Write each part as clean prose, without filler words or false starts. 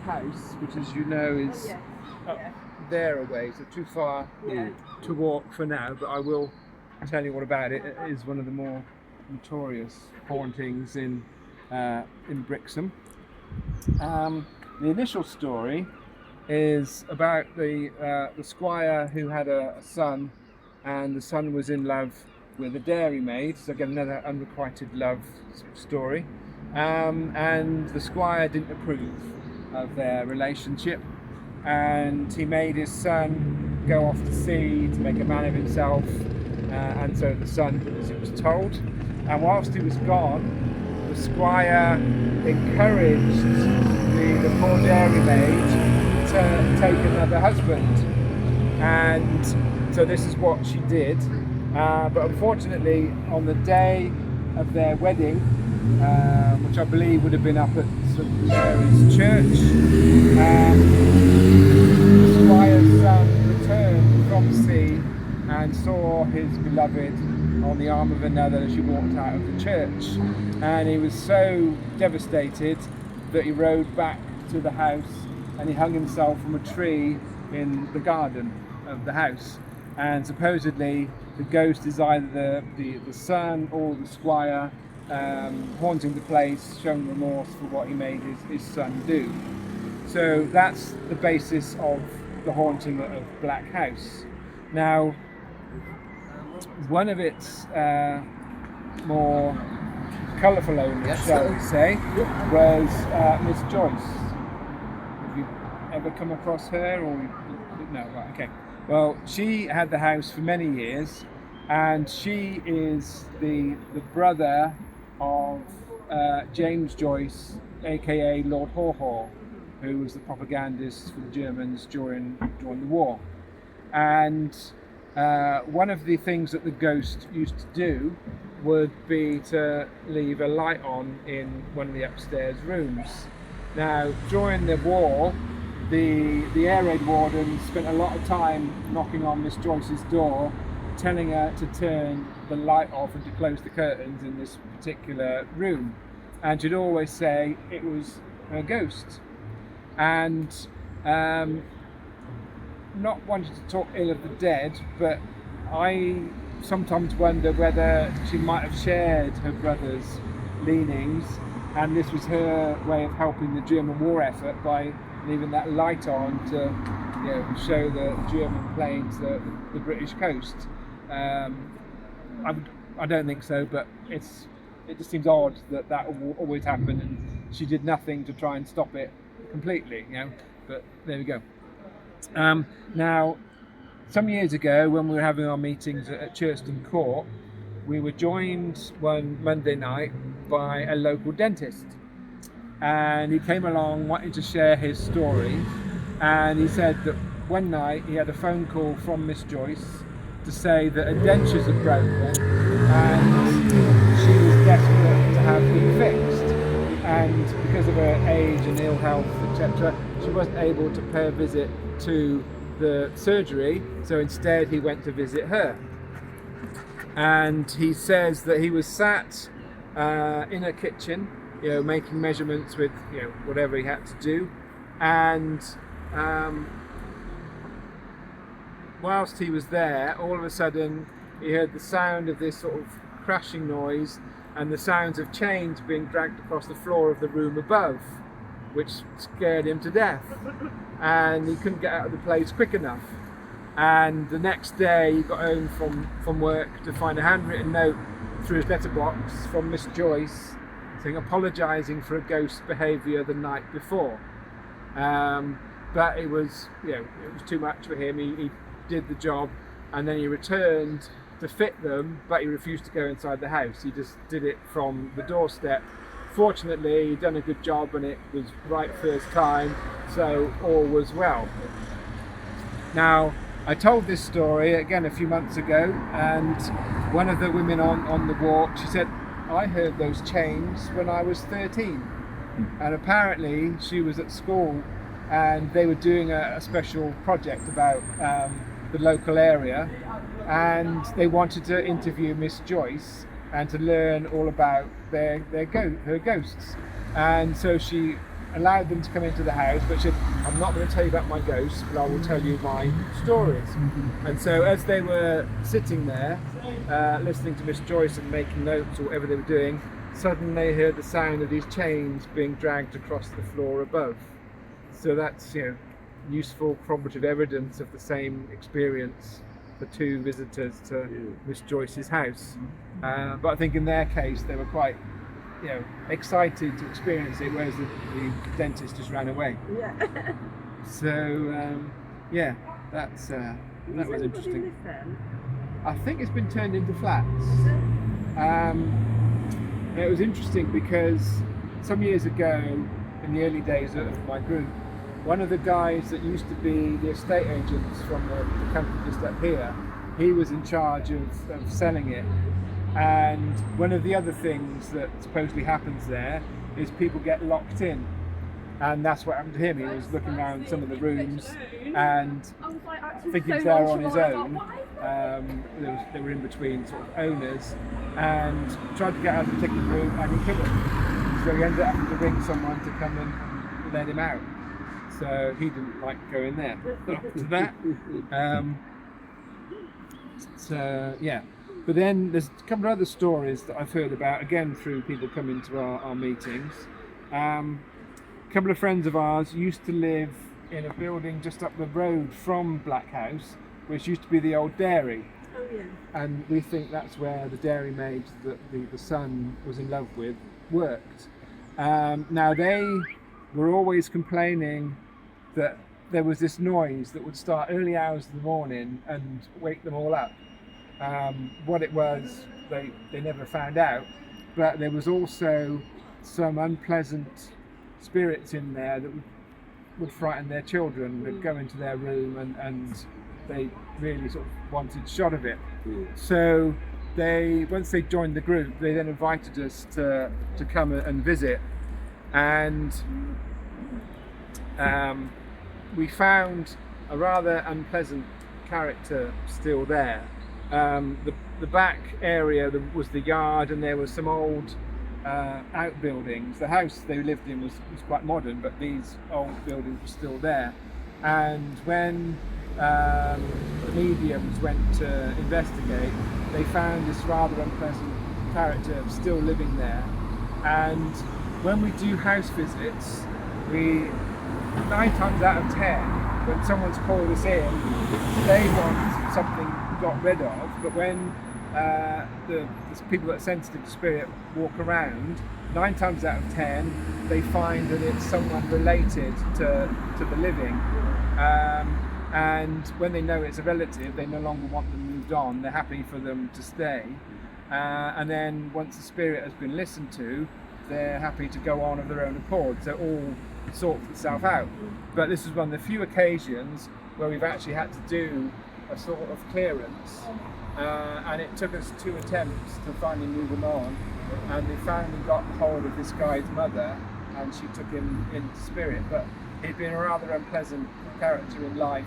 house, which, as you know, is up there a way, so too far to walk for now, but I will tell you all about it. It is one of the more notorious hauntings in Brixham. The initial story is about the squire who had a son, and the son was in love with a dairymaid, so again another unrequited love sort of story, and the squire didn't approve of their relationship, and he made his son go off to sea to make a man of himself, and so the son did as he was told, and whilst he was gone, the squire encouraged the poor dairymaid to take another husband, and so this is what she did. But unfortunately, on the day of their wedding, which I believe would have been up at St Mary's Church, the squire's son returned from sea and saw his beloved on the arm of another as she walked out of the church, and he was so devastated that he rode back to the house and he hung himself from a tree in the garden of the house, and supposedly the ghost is either the son or the squire, haunting the place, showing remorse for what he made his son do. So that's the basis of the haunting of Black House. Now, one of its more colourful owners, shall we say, was Miss Joyce. Have you ever come across her, or no? Right, okay. Well, she had the house for many years, and she is the brother of James Joyce, aka Lord Haw Haw, who was the propagandist for the Germans during the war. And one of the things that the ghost used to do would be to leave a light on in one of the upstairs rooms. Now, during the war, the air raid warden spent a lot of time knocking on Miss Joyce's door, telling her to turn the light off and to close the curtains in this particular room. And she'd always say it was her ghost. And not wanting to talk ill of the dead, but I sometimes wonder whether she might have shared her brother's leanings, and this was her way of helping the German war effort by leaving that light on to, show the German planes the British coast. I don't think so, but it just seems odd that always happened, and she did nothing to try and stop it completely, But there we go. Now, some years ago, when we were having our meetings at Churston Court, we were joined one Monday night by a local dentist, and he came along wanting to share his story, and he said that one night he had a phone call from Miss Joyce to say that her dentures had broken and she was desperate to have them fixed, and because of her age and ill health, etc., she wasn't able to pay a visit to the surgery, so instead he went to visit her. And he says that he was sat in her kitchen, making measurements with whatever he had to do, and whilst he was there, all of a sudden he heard the sound of this sort of crashing noise and the sounds of chains being dragged across the floor of the room above, which scared him to death, and he couldn't get out of the place quick enough. And the next day he got home from work to find a handwritten note through his letterbox from Miss Joyce saying, apologising for a ghost's behaviour the night before. But it was too much for him. He did the job, and then he returned to fit them, but he refused to go inside the house. He just did it from the doorstep. Fortunately, he'd done a good job and it was right first time, so all was well. Now, I told this story again a few months ago, and one of the women on the walk, she said, I heard those chains when I was 13. And apparently she was at school and they were doing a special project about the local area, and they wanted to interview Miss Joyce and to learn all about her ghosts. And so she allowed them to come into the house, but said, I'm not going to tell you about my ghosts, but I will tell you my stories. And so as they were sitting there, listening to Miss Joyce and making notes or whatever they were doing, suddenly they heard the sound of these chains being dragged across the floor above. So that's, useful corroborative evidence of the same experience for two visitors to Miss Joyce's house. But I think in their case they were quite excited to experience it, whereas the dentist just ran away. Yeah. So that was interesting. Live there? I think it's been turned into flats. It was interesting because some years ago, in the early days of my group, one of the guys that used to be the estate agents from the company just up here, he was in charge of selling it. And one of the other things that supposedly happens there is people get locked in. And that's what happened to him. He was looking around some of the rooms, and I think he was there on his own. They were in between sort of owners, and tried to get out of the particular room, and he couldn't. So he ended up having to ring someone to come and let him out. So he didn't like going there. But after that, But then there's a couple of other stories that I've heard about, again through people coming to our meetings. A couple of friends of ours used to live in a building just up the road from Black House, which used to be the old dairy. Oh, yeah. And we think that's where the dairy maid that the son was in love with worked. Now they were always complaining that there was this noise that would start early hours of the morning and wake them all up. What it was, they never found out, but there was also some unpleasant spirits in there that would frighten their children. They'd go into their room and they really sort of wanted shot of it. So once they joined the group, they then invited us to come and visit, and we found a rather unpleasant character still there. The back area was the yard, and there was some old outbuildings. The house they lived in was quite modern, but these old buildings were still there. And when the mediums went to investigate, they found this rather unpleasant character still living there. And when we do house visits, 9 times out of 10, when someone's called us in, they want something got rid of, but when the people that are sensitive to spirit walk around, 9 times out of 10 they find that it's someone related to the living, and when they know it's a relative, they no longer want them moved on. They're happy for them to stay, and then once the spirit has been listened to, they're happy to go on of their own accord. So it all sorts itself out. But this is one of the few occasions where we've actually had to do a sort of clearance, and it took us 2 attempts to finally move him on, and they finally got hold of this guy's mother, and she took him into spirit. But he'd been a rather unpleasant character in life,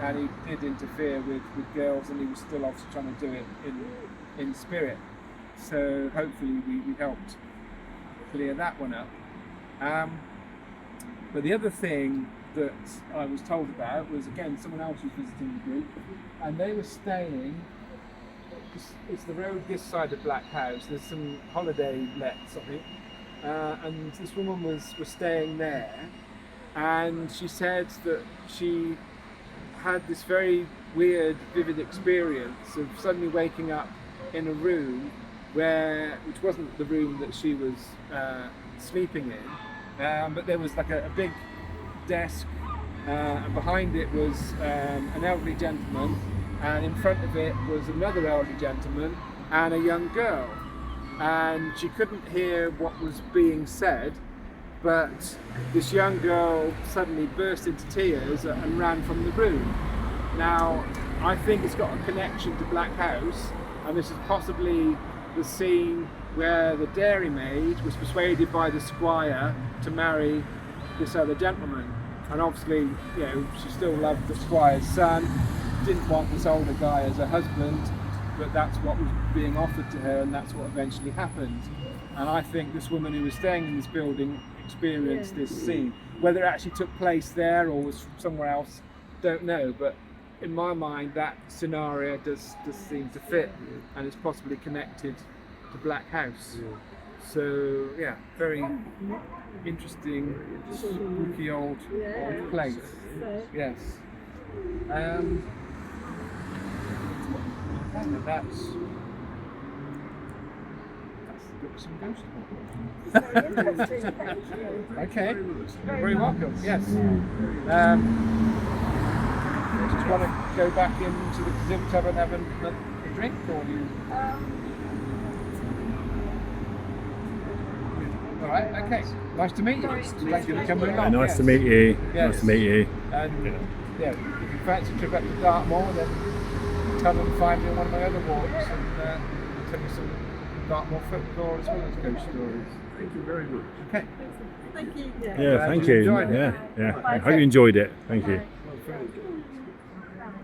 and he did interfere with girls, and he was still obviously trying to do it in spirit. So hopefully we helped clear that one up. But the other thing that I was told about was, again, someone else was visiting the group, and they were staying, it's the road this side of Black House, there's some holiday lets, I think, and this woman was staying there, and she said that she had this very weird, vivid experience of suddenly waking up in a room which wasn't the room that she was sleeping in, but there was like a big desk, and behind it was an elderly gentleman, and in front of it was another elderly gentleman and a young girl, and she couldn't hear what was being said, but this young girl suddenly burst into tears and ran from the room. Now, I think it's got a connection to Black House, and this is possibly the scene where the dairymaid was persuaded by the squire to marry this other gentleman, and obviously, she still loved the squire's son, didn't want this older guy as a husband, but that's what was being offered to her, and that's what eventually happened. And I think this woman who was staying in this building experience this scene. Whether it actually took place there or was somewhere else, don't know. But in my mind, that scenario does seem to fit, and it's possibly connected to Black House. So yeah, very interesting, spooky old place. Yes. And that's Brixham Ghost Hall. Okay, very welcome. Yes. Did you want to go back into the exhibit and have a drink, or do you? All right. Okay. Nice to meet you. Thank you for coming along. Nice to meet you. Yes. Nice to meet you. And if you fancy a trip up to Dartmoor, then come and find me on one of my other walks, and tell you some Dartmoor folklore as well as ghost stories. Thank you very much. Okay. Thank you. Yeah, thank you. Enjoyed it. Yeah. I hope you enjoyed it. Thank you. Well,